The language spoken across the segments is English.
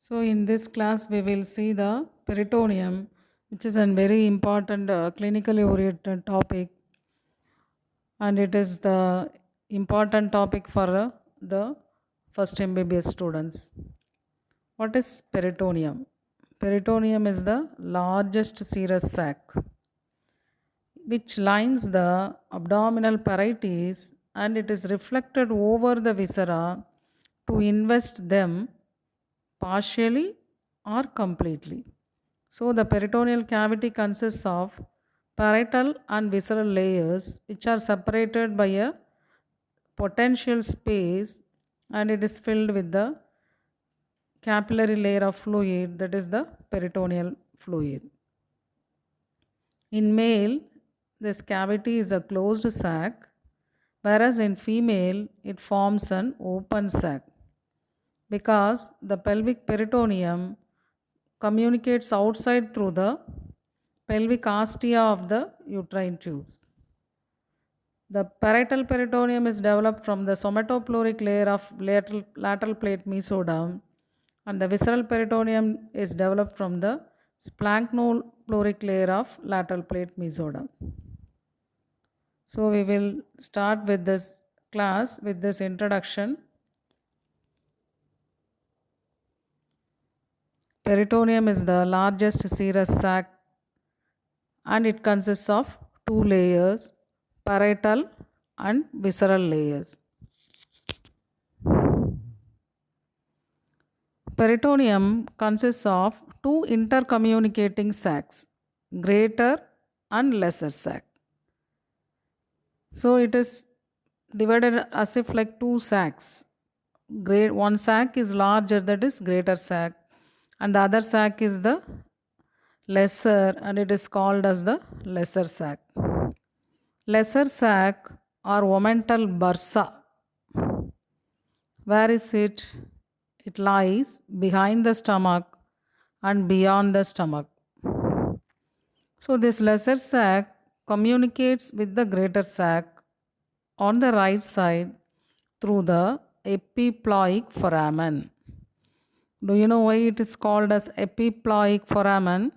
So, in this class, we will see the peritoneum, which is a very important clinically oriented topic, and it is the important topic for the first MBBS students. What is peritoneum? Peritoneum is the largest serous sac which lines the abdominal parietes, and it is reflected over the viscera to invest them partially or completely. So, the peritoneal cavity consists of parietal and visceral layers which are separated by a potential space, and it is filled with the capillary layer of fluid, that is the peritoneal fluid. In male, this cavity is a closed sac, whereas in female, it forms an open sac because the pelvic peritoneum communicates outside through the pelvic ostia of the uterine tubes. The parietal peritoneum is developed from the somatopleuric layer of lateral plate mesoderm, and the visceral peritoneum is developed from the splanchnopleuric layer of lateral plate mesoderm. So, we will start with this class with this introduction. Peritoneum is the largest serous sac, and it consists of two layers, parietal and visceral layers. Peritoneum consists of two intercommunicating sacs, greater and lesser sac. So it is divided as if like two sacs. One sac is larger, that is greater sac, and the other sac is the lesser, and it is called as the lesser sac. Lesser sac or omental bursa. Where is it? It lies behind the stomach and beyond the stomach. So, this lesser sac communicates with the greater sac on the right side through the epiploic foramen. Do you know why it is called as epiploic foramen?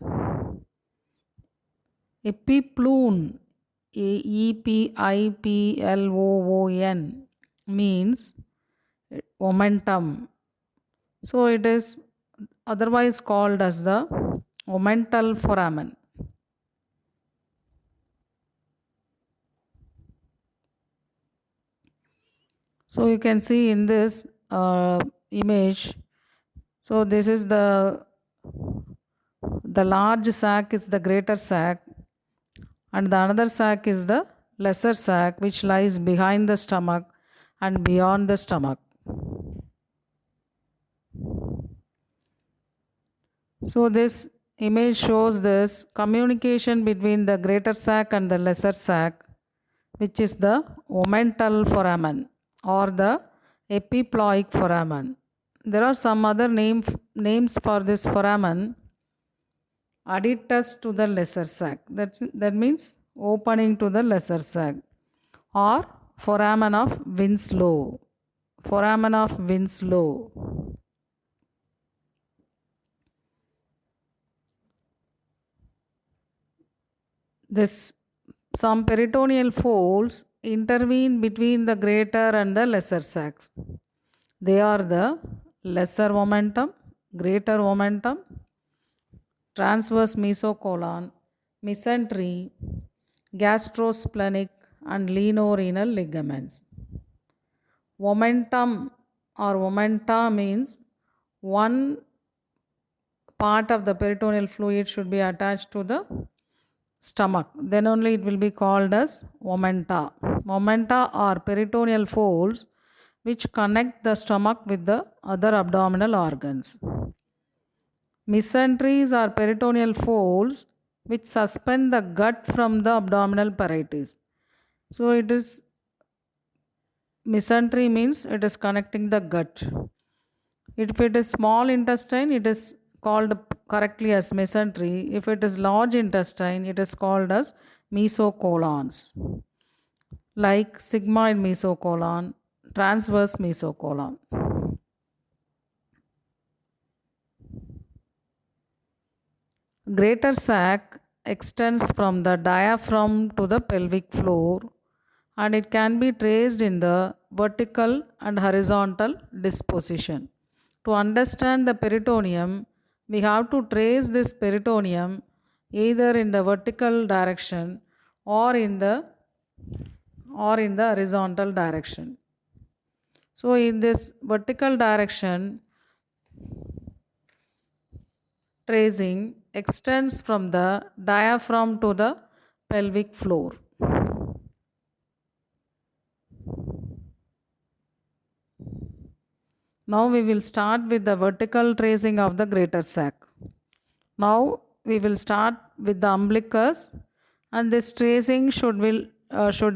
Epiploon, Epiploon means omentum. So it is otherwise called as the omental foramen. So you can see in this image. So this is the large sac is the greater sac, and the another sac is the lesser sac which lies behind the stomach and beyond the stomach. So this image shows this communication between the greater sac and the lesser sac, which is the omental foramen or the epiploic foramen. There are some other names for this foramen. Additus to the lesser sac, that means opening to the lesser sac, or foramen of Winslow. Foramen of Winslow. This some peritoneal folds intervene between the greater and the lesser sacs. They are the lesser omentum, greater omentum, transverse mesocolon, mesentery, gastrosplenic, and lienorenal ligaments. Omentum or omenta means one part of the peritoneal fluid should be attached to the stomach, then only it will be called as omenta. Omenta are peritoneal folds which connect the stomach with the other abdominal organs. Mesenteries are peritoneal folds which suspend the gut from the abdominal parietes. So it is mesentery means it is connecting the gut. If it is small intestine, it is called correctly as mesentery. If it is large intestine, it is called as mesocolons, like sigmoid mesocolon, transverse mesocolon. greater sac extends from the diaphragm to the pelvic floor, and it can be traced in the vertical and horizontal disposition. To understand the peritoneum, we have to trace this peritoneum either in the vertical direction or in the horizontal direction. So in this vertical direction, tracing extends from the diaphragm to the pelvic floor. Now we will start with the vertical tracing of the greater sac. Now we will start with the umbilicus, and this tracing should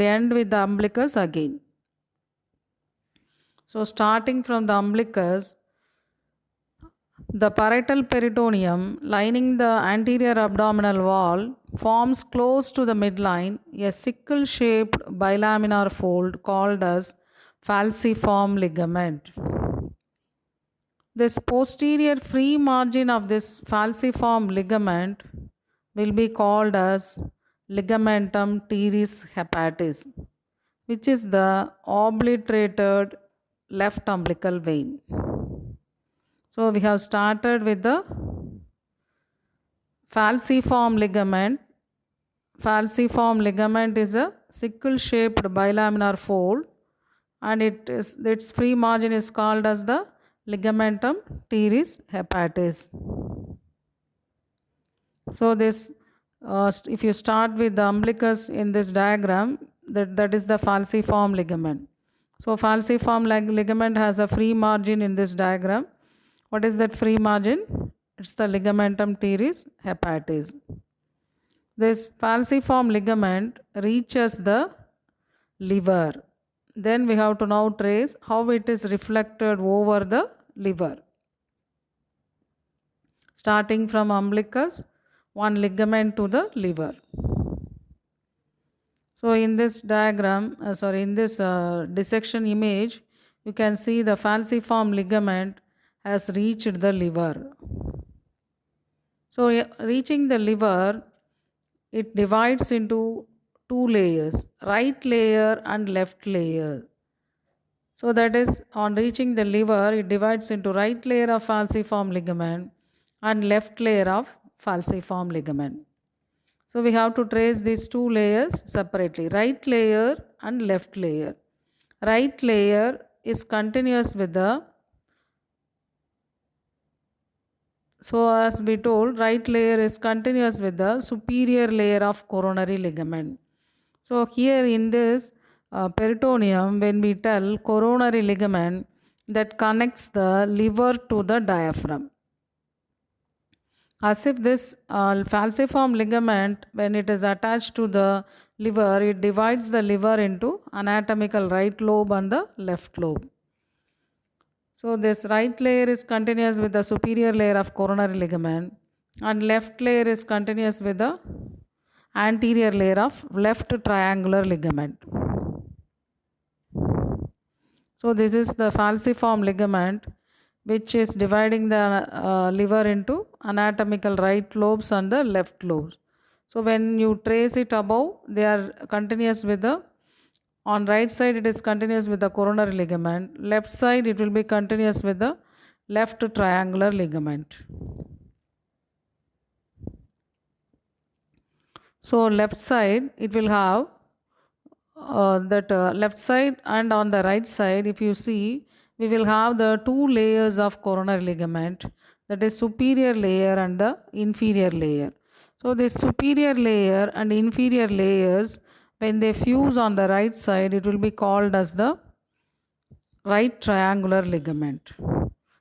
end with the umbilicus again. So starting from the umbilicus, the parietal peritoneum lining the anterior abdominal wall forms close to the midline a sickle-shaped bilaminar fold called as falciform ligament. This posterior free margin of this falciform ligament will be called as ligamentum teres hepatis, which is the obliterated left umbilical vein. So we have started with the falciform ligament. Falciform ligament is a sickle-shaped bilaminar fold, and its free margin is called as the ligamentum teres hepatis. So this, if you start with the umbilicus in this diagram, that is the falciform ligament. So falciform ligament has a free margin in this diagram. What is that free margin? It's the ligamentum teres hepatis. This falciform ligament reaches the liver. Then we have to now trace how it is reflected over the liver. Starting from umbilicus, one ligament to the liver. So in this diagram, in this dissection image, you can see the falciform ligament has reached the liver. So reaching the liver, it divides into two layers, right layer and left layer. So that is, on reaching the liver, it divides into right layer of falciform ligament and left layer of falciform ligament. So we have to trace these two layers separately, right layer and left layer. Right layer is continuous with the, so as we told, right layer is continuous with the superior layer of coronary ligament. So here in this peritoneum, when we tell coronary ligament, that connects the liver to the diaphragm. As if this falciform ligament, when it is attached to the liver, it divides the liver into anatomical right lobe and the left lobe. So this right layer is continuous with the superior layer of coronary ligament, and left layer is continuous with the anterior layer of left triangular ligament. So this is the falciform ligament, which is dividing the liver into anatomical right lobes and the left lobes. So when you trace it above, they are continuous with the, on right side it is continuous with the coronary ligament, left side it will be continuous with the left triangular ligament. So left side it will have left side, and on the right side, if you see, we will have the two layers of coronary ligament, that is superior layer and the inferior layer. So this superior layer and inferior layers, when they fuse on the right side, it will be called as the right triangular ligament.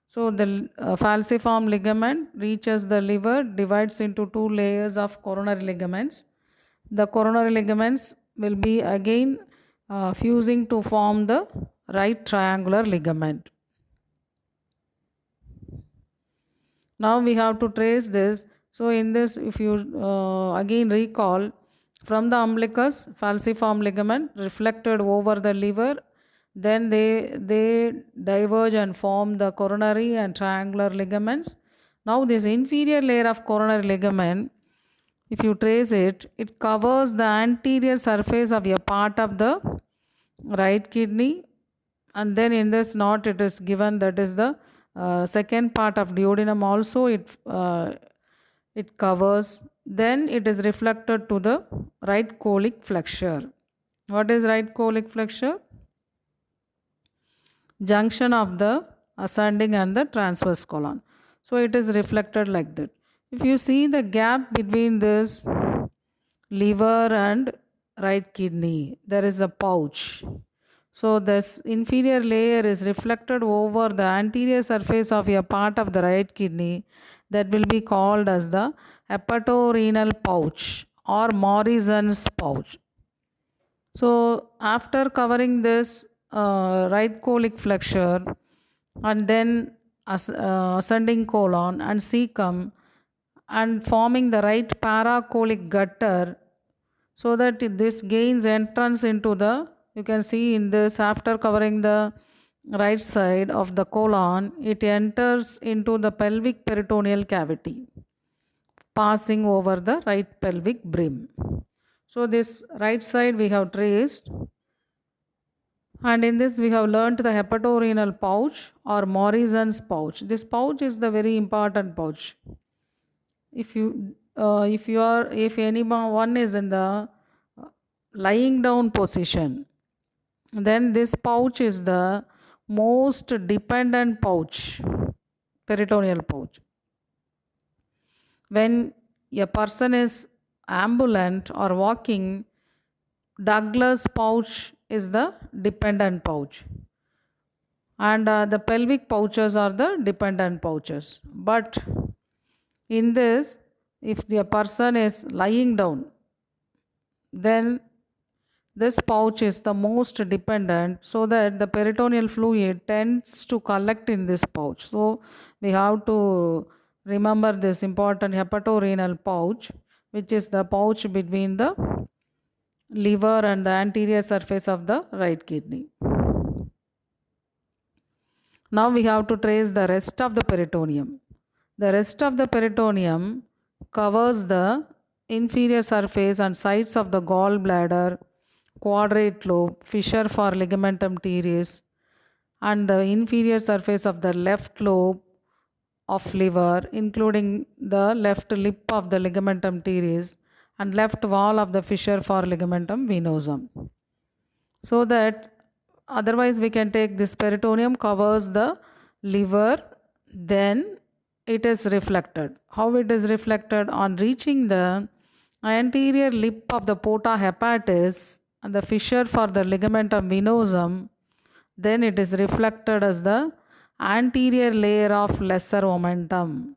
So the falciform ligament reaches the liver, divides into two layers of coronary ligaments. The coronary ligaments will be again fusing to form the right triangular ligament. Now we have to trace this. So in this, if you again recall, from the umbilicus, falciform ligament reflected over the liver, then they diverge and form the coronary and triangular ligaments. Now this inferior layer of coronary ligament, if you trace it, it covers the anterior surface of a part of the right kidney, and then in this knot it is given that is the second part of duodenum also it covers. Then it is reflected to the right colic flexure. What is right colic flexure? Junction of the ascending and the transverse colon. So it is reflected like that. If you see the gap between this liver and right kidney, there is a pouch. So this inferior layer is reflected over the anterior surface of a part of the right kidney that will be called as the hepatorenal pouch or Morrison's pouch. So after covering this right colic flexure and then ascending colon and cecum and forming the right paracolic gutter, so that this gains entrance into the, you can see in this, after covering the right side of the colon, it enters into the pelvic peritoneal cavity, passing over the right pelvic brim. So this right side we have traced, and in this we have learnt the hepatorenal pouch or Morrison's pouch. This pouch is the very important pouch. If anyone is in the lying down position, then this pouch is the most dependent pouch, peritoneal pouch. When a person is ambulant or walking, Douglas pouch is the dependent pouch, and the pelvic pouches are the dependent pouches. But in this, if the person is lying down, then this pouch is the most dependent, so that the peritoneal fluid tends to collect in this pouch. So we have to remember this important hepatorenal pouch, which is the pouch between the liver and the anterior surface of the right kidney. Now we have to trace the rest of the peritoneum. The rest of the peritoneum covers the inferior surface and sides of the gallbladder, quadrate lobe, fissure for ligamentum teres, and the inferior surface of the left lobe of liver, including the left lip of the ligamentum teres and left wall of the fissure for ligamentum venosum. So that otherwise we can take this peritoneum covers the liver, then it is reflected. How it is reflected? On reaching the anterior lip of the porta hepatis and the fissure for the ligamentum venosum, then it is reflected as the anterior layer of lesser omentum.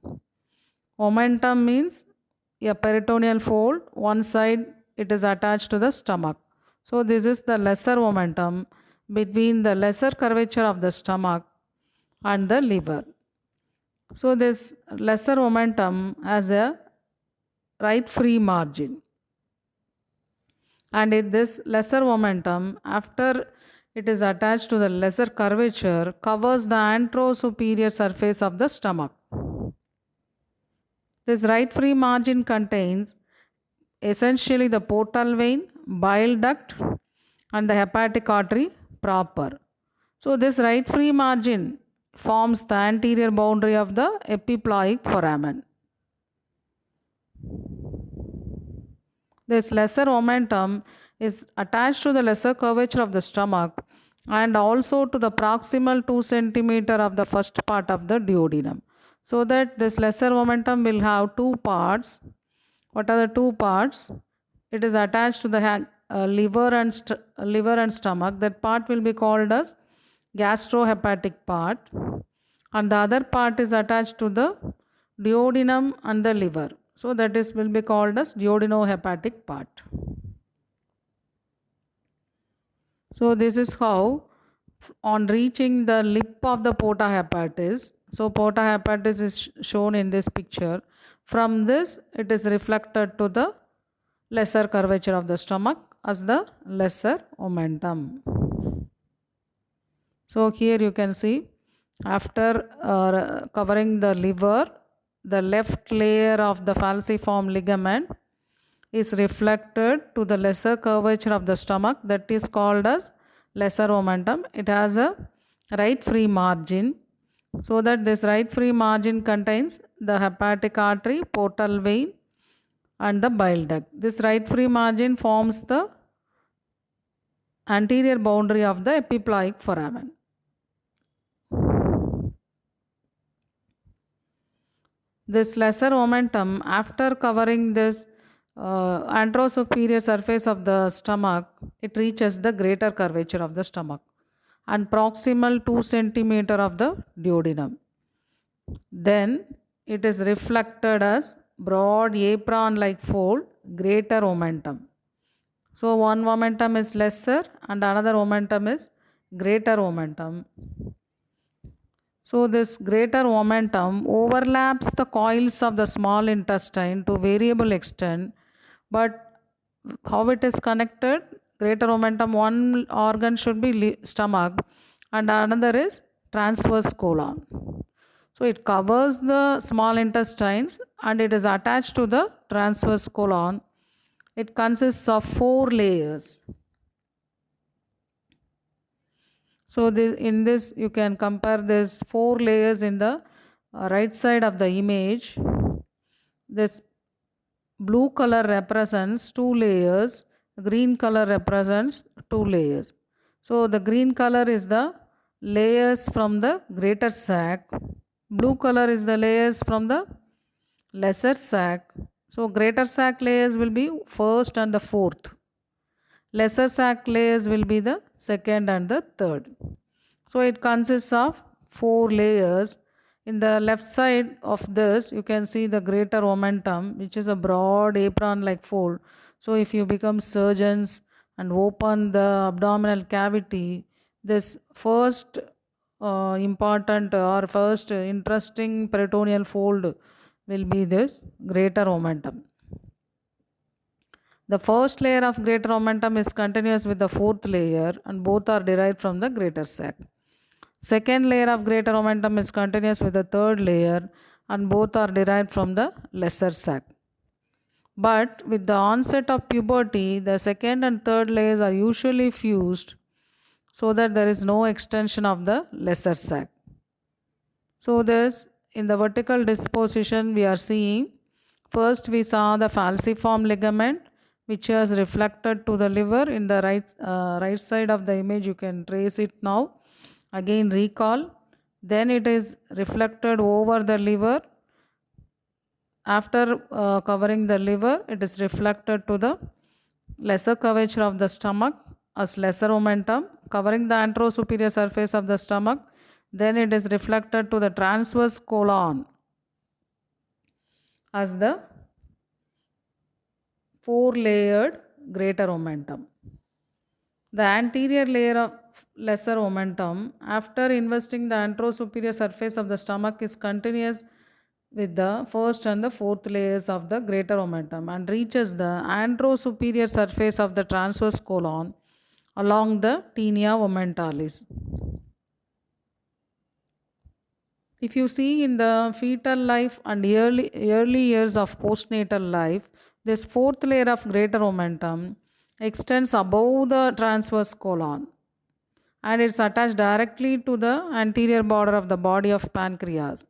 Omentum means a peritoneal fold, one side it is attached to the stomach. So this is the lesser omentum between the lesser curvature of the stomach and the liver. So this lesser omentum has a right free margin, and this lesser omentum, after it is attached to the lesser curvature, covers the anterosuperior surface of the stomach. This right free margin contains essentially the portal vein, bile duct, and the hepatic artery proper. So this right free margin forms the anterior boundary of the epiploic foramen. This lesser omentum is attached to the lesser curvature of the stomach and also to the proximal 2 centimeter of the first part of the duodenum. So that this lesser omentum will have two parts. What are the two parts? It is attached to the liver and stomach. That part will be called as gastrohepatic part, and the other part is attached to the duodenum and the liver. So that is will be called as duodenohepatic part. So this is how, on reaching the lip of the porta hepatis, so porta hepatis is shown in this picture. From this it is reflected to the lesser curvature of the stomach as the lesser omentum. So here you can see, after covering the liver, the left layer of the falciform ligament is reflected to the lesser curvature of the stomach, that is called as lesser omentum. It has a right free margin, so that this right free margin contains the hepatic artery, portal vein and the bile duct. This right free margin forms the anterior boundary of the epiploic foramen. This lesser omentum, after covering this anterosuperior surface of the stomach, it reaches the greater curvature of the stomach and proximal 2 centimeter of the duodenum. Then it is reflected as broad apron-like fold, greater omentum. So one omentum is lesser and another omentum is greater omentum. So this greater omentum overlaps the coils of the small intestine to variable extent, but how it is connected? Greater omentum, one organ should be stomach and another is transverse colon. So it covers the small intestines and it is attached to the transverse colon. It consists of 4 layers. So in this you can compare this 4 layers in the right side of the image. This blue color represents 2 layers, green color represents 2 layers. So the green color is the layers from the greater sac, blue color is the layers from the lesser sac. So greater sac layers will be first and the fourth. Lesser sac layers will be the second and the third. So it consists of 4 layers. In the left side of this, you can see the greater omentum, which is a broad apron-like fold. So if you become surgeons and open the abdominal cavity, this first important or first interesting peritoneal fold will be this greater omentum. The first layer of greater omentum is continuous with the fourth layer and both are derived from the greater sac. Second layer of greater omentum is continuous with the third layer and both are derived from the lesser sac. But with the onset of puberty, the second and third layers are usually fused so that there is no extension of the lesser sac. So this, in the vertical disposition we are seeing, first we saw the falciform ligament which was reflected to the liver. In the right side of the image you can trace it now. Again recall. Then it is reflected over the liver. After covering the liver, it is reflected to the lesser curvature of the stomach as lesser omentum, covering the anterosuperior surface of the stomach. Then it is reflected to the transverse colon as the 4-layered greater omentum. The anterior layer of lesser omentum, after investing the anterosuperior surface of the stomach, is continuous with the first and the fourth layers of the greater omentum and reaches the anterosuperior surface of the transverse colon along the tinea omentalis. If you see in the fetal life and early years of postnatal life, this fourth layer of greater omentum extends above the transverse colon and it's attached directly to the anterior border of the body of pancreas.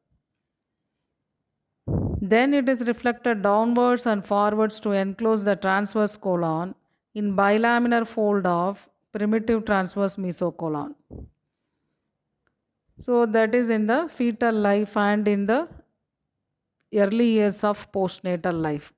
Then it is reflected downwards and forwards to enclose the transverse colon in bilaminar fold of primitive transverse mesocolon. So that is in the fetal life and in the early years of postnatal life.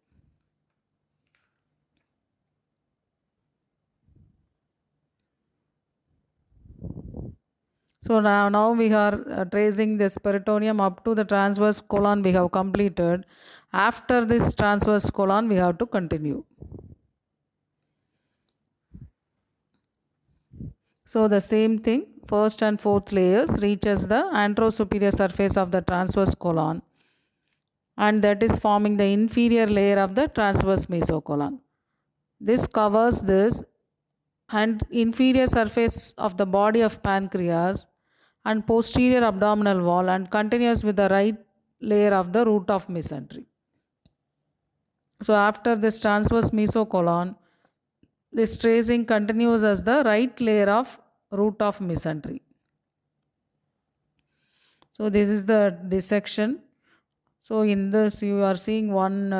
So now we are tracing this peritoneum up to the transverse colon we have completed. After this transverse colon we have to continue. So the same thing, first and fourth layers reaches the anterosuperior surface of the transverse colon and that is forming the inferior layer of the transverse mesocolon. This covers this and inferior surface of the body of pancreas and posterior abdominal wall and continues with the right layer of the root of mesentery. So after this transverse mesocolon, this tracing continues as the right layer of root of mesentery. So this is the dissection. So in this you are seeing one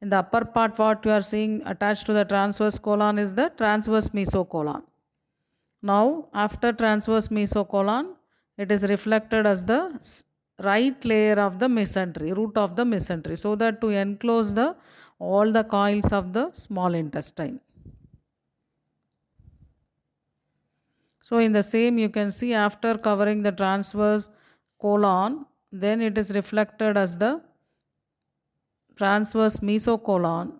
in the upper part, what you are seeing attached to the transverse colon is the transverse mesocolon. Now after transverse mesocolon, it is reflected as the right layer of the mesentery, root of the mesentery, so that to enclose the all the coils of the small intestine. So in the same you can see after covering the transverse colon, then it is reflected as the transverse mesocolon,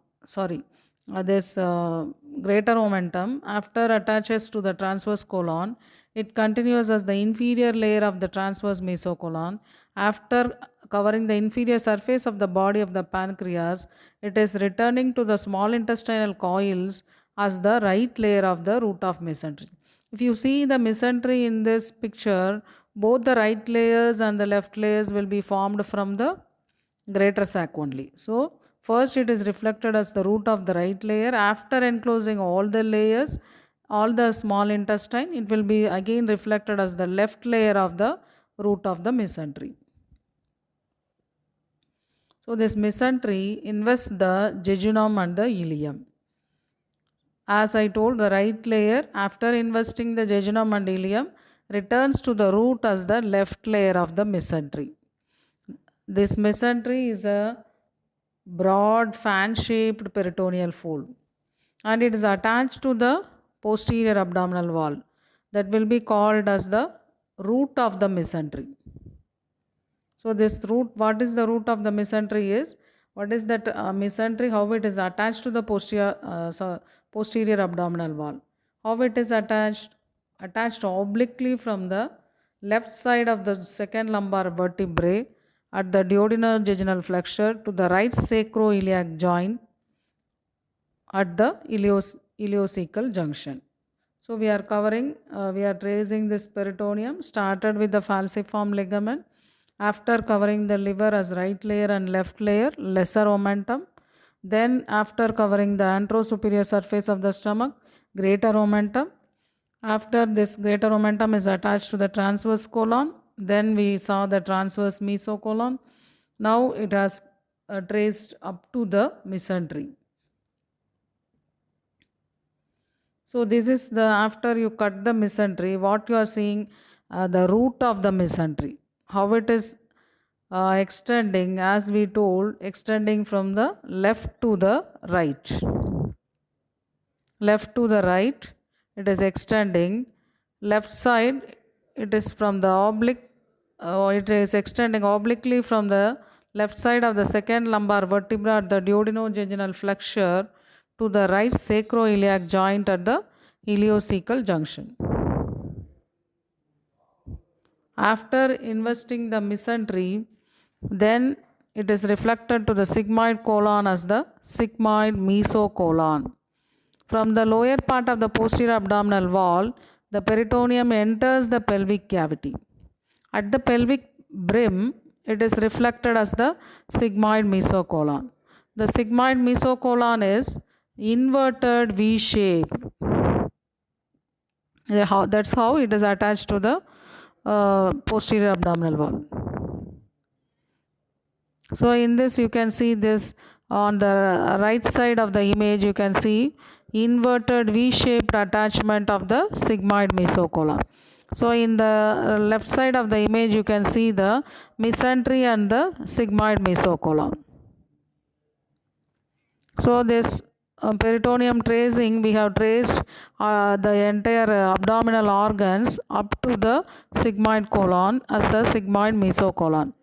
this greater omentum after attaches to the transverse colon, it continues as the inferior layer of the transverse mesocolon. After covering the inferior surface of the body of the pancreas, it is returning to the small intestinal coils as the right layer of the root of mesentery. If you see the mesentery in this picture, both the right layers and the left layers will be formed from the greater sac only. So first it is reflected as the root of the right layer. After enclosing all the layers, all the small intestine, it will be again reflected as the left layer of the root of the mesentery. So this mesentery invests the jejunum and the ileum. As I told, the right layer after investing the jejunum and ileum returns to the root as the left layer of the mesentery. This mesentery is a broad fan-shaped peritoneal fold and it is attached to the posterior abdominal wall, that will be called as the root of the mesentery. So this root, what is the root of the mesentery is, what is that mesentery, how it is attached to the posterior abdominal wall. How it is attached? Attached obliquely from the left side of the second lumbar vertebrae at the duodenojejunal flexure to the right sacroiliac joint at the ileocecal junction. So we are covering, we are tracing this peritoneum, started with the falciform ligament. After covering the liver as right layer and left layer, lesser omentum. Then after covering the anterosuperior surface of the stomach, greater omentum. After this greater omentum is attached to the transverse colon, then we saw the transverse mesocolon. Now it has traced up to the mesentery. So this is the, after you cut the mesentery, what you are seeing, the root of the mesentery. How it is extending, as we told, extending from the left to the right. Left to the right, it is extending. Left side, it is from the oblique, it is extending obliquely from the left side of the second lumbar vertebra at the duodenojejunal flexure to the right sacroiliac joint at the ileocecal junction. After investing the mesentery, then it is reflected to the sigmoid colon as the sigmoid mesocolon. From the lower part of the posterior abdominal wall, the peritoneum enters the pelvic cavity. At the pelvic brim, it is reflected as the sigmoid mesocolon. The sigmoid mesocolon is inverted V-shaped. That's how it is attached to the posterior abdominal wall. So in this you can see this on the right side of the image, you can see inverted V-shaped attachment of the sigmoid mesocolon. So in the left side of the image you can see the mesentery and the sigmoid mesocolon. So this peritoneum tracing, we have traced the entire abdominal organs up to the sigmoid colon as the sigmoid mesocolon.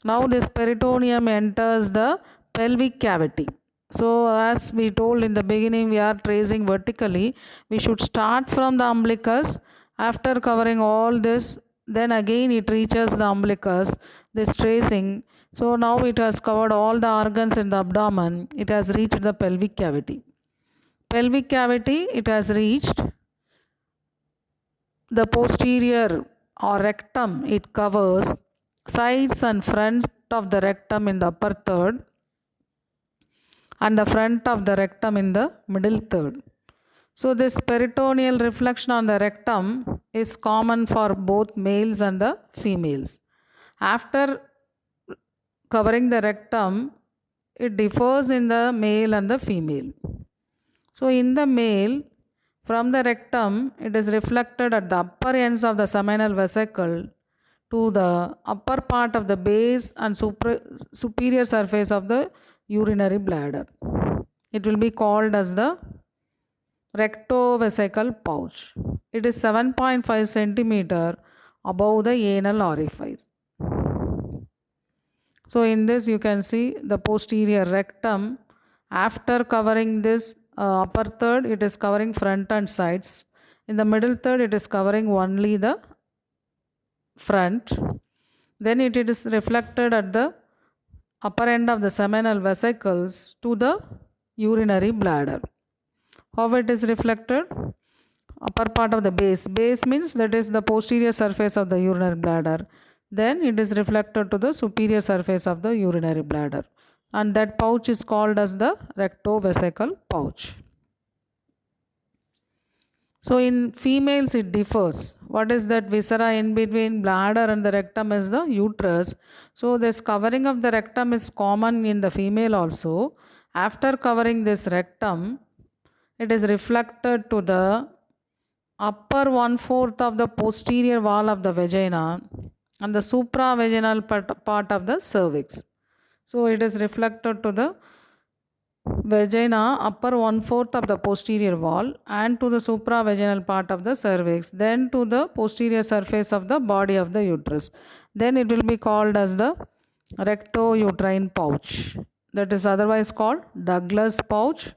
Now this peritoneum enters the pelvic cavity. So as we told in the beginning, we are tracing vertically. We should start from the umbilicus. After covering all this, then again it reaches the umbilicus, this tracing. So now it has covered all the organs in the abdomen. It has reached the pelvic cavity. Pelvic cavity, it has reached the posterior or rectum. It covers sides and front of the rectum in the upper third and the front of the rectum in the middle third. So this peritoneal reflection on the rectum is common for both males and the females. After covering the rectum, it differs in the male and the female. So in the male, from the rectum, it is reflected at the upper ends of the seminal vesicle to the upper part of the base and superior surface of the urinary bladder. It will be called as the rectovesical pouch. It is 7.5 centimeter above the anal orifice. So in this you can see the posterior rectum. After covering this upper third, it is covering front and sides. In the middle third, it is covering only the front. Then it is reflected at the upper end of the seminal vesicles to the urinary bladder. How it is reflected? Upper part of the base. Base means that is the posterior surface of the urinary bladder. Then it is reflected to the superior surface of the urinary bladder. And that pouch is called as the rectovesical pouch. So in females it differs. What is that viscera in between bladder and the rectum is the uterus. So this covering of the rectum is common in the female also. After covering this rectum, it is reflected to the upper 1/4 of the posterior wall of the vagina and the supravaginal part of the cervix. So it is reflected to the vagina, upper 1/4 of the posterior wall and to the supravaginal part of the cervix, then to the posterior surface of the body of the uterus. Then it will be called as the rectouterine pouch. That is otherwise called Douglas pouch,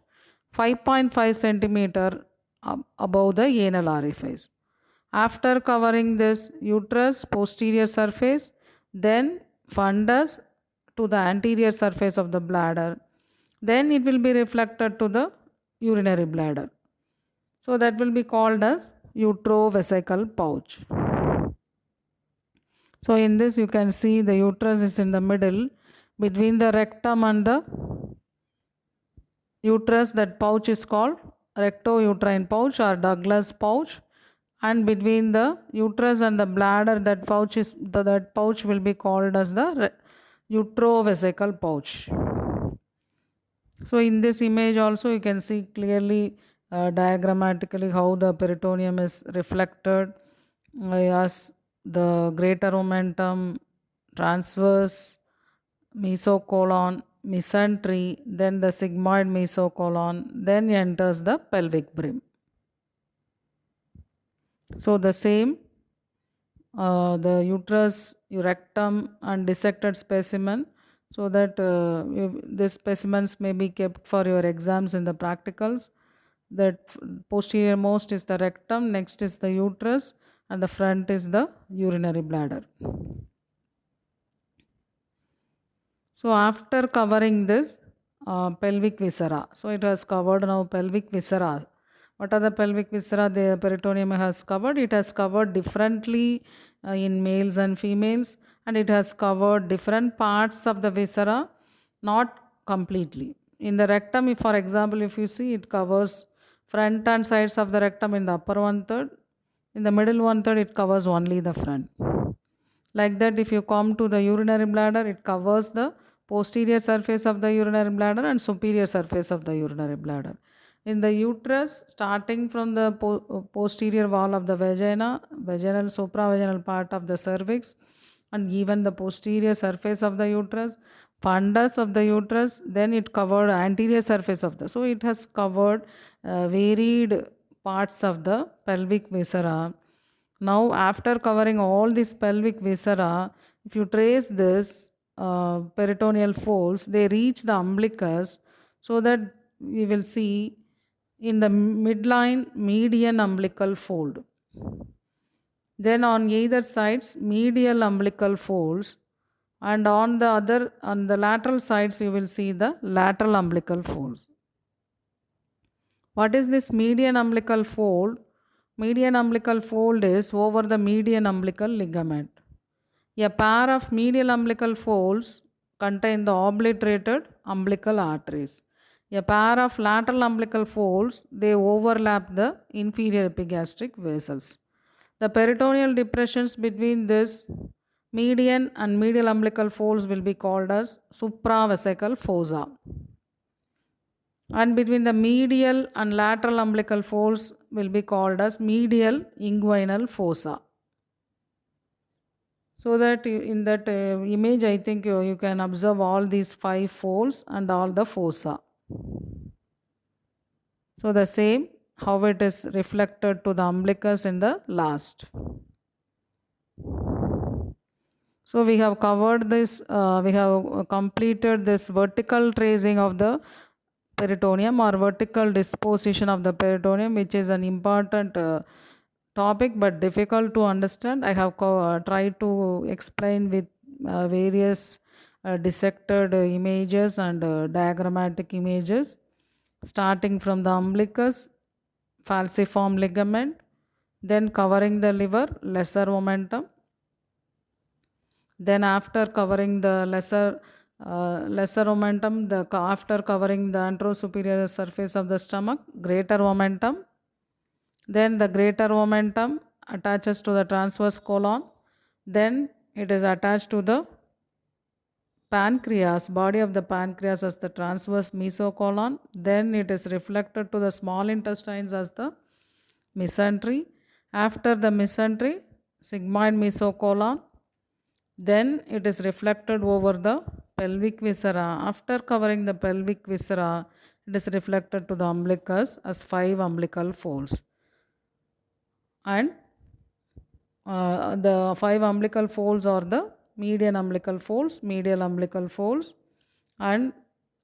5.5 centimeter above the anal orifice. After covering this uterus posterior surface, then fundus to the anterior surface of the bladder, then it will be reflected to the urinary bladder. So that will be called as utrovesical pouch. So in this you can see the uterus is in the middle between the rectum and the uterus. That pouch is called rectouterine pouch or Douglas pouch, and between the uterus and the bladder that pouch will be called as the utrovesical pouch. So in this image also you can see clearly diagrammatically how the peritoneum is reflected as the greater omentum, transverse, mesocolon, mesentery, then the sigmoid mesocolon, then enters the pelvic brim. So the same, the uterus, rectum and dissected specimen, so that these specimens may be kept for your exams in the practicals. That posterior most is the rectum, next is the uterus, and the front is the urinary bladder. So after covering this pelvic viscera, so it has covered now pelvic viscera. What are the pelvic viscera the peritoneum has covered? It has covered differently in males and females, and it has covered different parts of the viscera, not completely. In the rectum, if for example, if you see, it covers front and sides of the rectum in the upper 1/3. In the middle 1/3, it covers only the front. Like that, if you come to the urinary bladder, it covers the posterior surface of the urinary bladder and superior surface of the urinary bladder. In the uterus, starting from the posterior wall of the vagina, vaginal supravaginal part of the cervix, and even the posterior surface of the uterus, fundus of the uterus, then it covered anterior surface of the. So it has covered varied parts of the pelvic viscera. Now, after covering all these pelvic viscera, if you trace this peritoneal folds, they reach the umbilicus, so that we will see in the midline median umbilical fold. Then on either sides medial umbilical folds, and on the lateral sides you will see the lateral umbilical folds. What is this median umbilical fold? Median umbilical fold is over the median umbilical ligament. A pair of medial umbilical folds contain the obliterated umbilical arteries. A pair of lateral umbilical folds, they overlap the inferior epigastric vessels. The peritoneal depressions between this median and medial umbilical folds will be called as supravesical fossa. And between the medial and lateral umbilical folds will be called as medial inguinal fossa. So that in that image, I think you can observe all these 5 folds and all the fossa. So the same how it is reflected to the umbilicus in the last. So we have covered this, we have completed this vertical tracing of the peritoneum or vertical disposition of the peritoneum, which is an important topic but difficult to understand. I have tried to explain with various dissected images and diagrammatic images, starting from the umbilicus, falciform ligament, then covering the liver, lesser momentum, then after covering the lesser momentum, after covering the anterosuperior surface of the stomach, greater momentum, then the greater momentum attaches to the transverse colon, then it is attached to the pancreas, body of the pancreas as the transverse mesocolon, then it is reflected to the small intestines as the mesentery, after the mesentery, sigmoid mesocolon, then it is reflected over the pelvic viscera. After covering the pelvic viscera, it is reflected to the umbilicus as 5 umbilical folds. And the 5 umbilical folds are the median umbilical folds, medial umbilical folds, and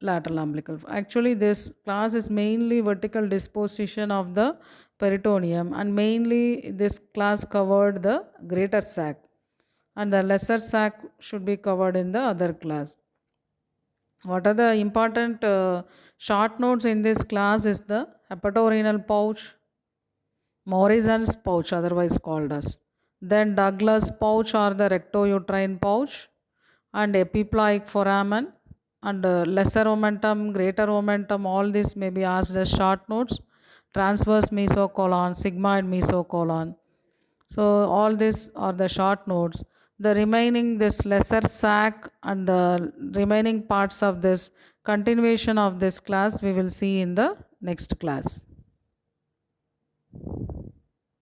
lateral umbilical. Actually, this class is mainly vertical disposition of the peritoneum, and mainly this class covered the greater sac, and the lesser sac should be covered in the other class. What are the important short notes in this class is the hepatorenal pouch, Morrison's pouch otherwise called as, then Douglas pouch or the rectouterine pouch, and epiploic foramen, and lesser momentum, greater momentum, all this may be asked as short notes, transverse mesocolon, sigmoid mesocolon. So all these are the short notes. The remaining this lesser sac and the remaining parts of this continuation of this class we will see in the next class.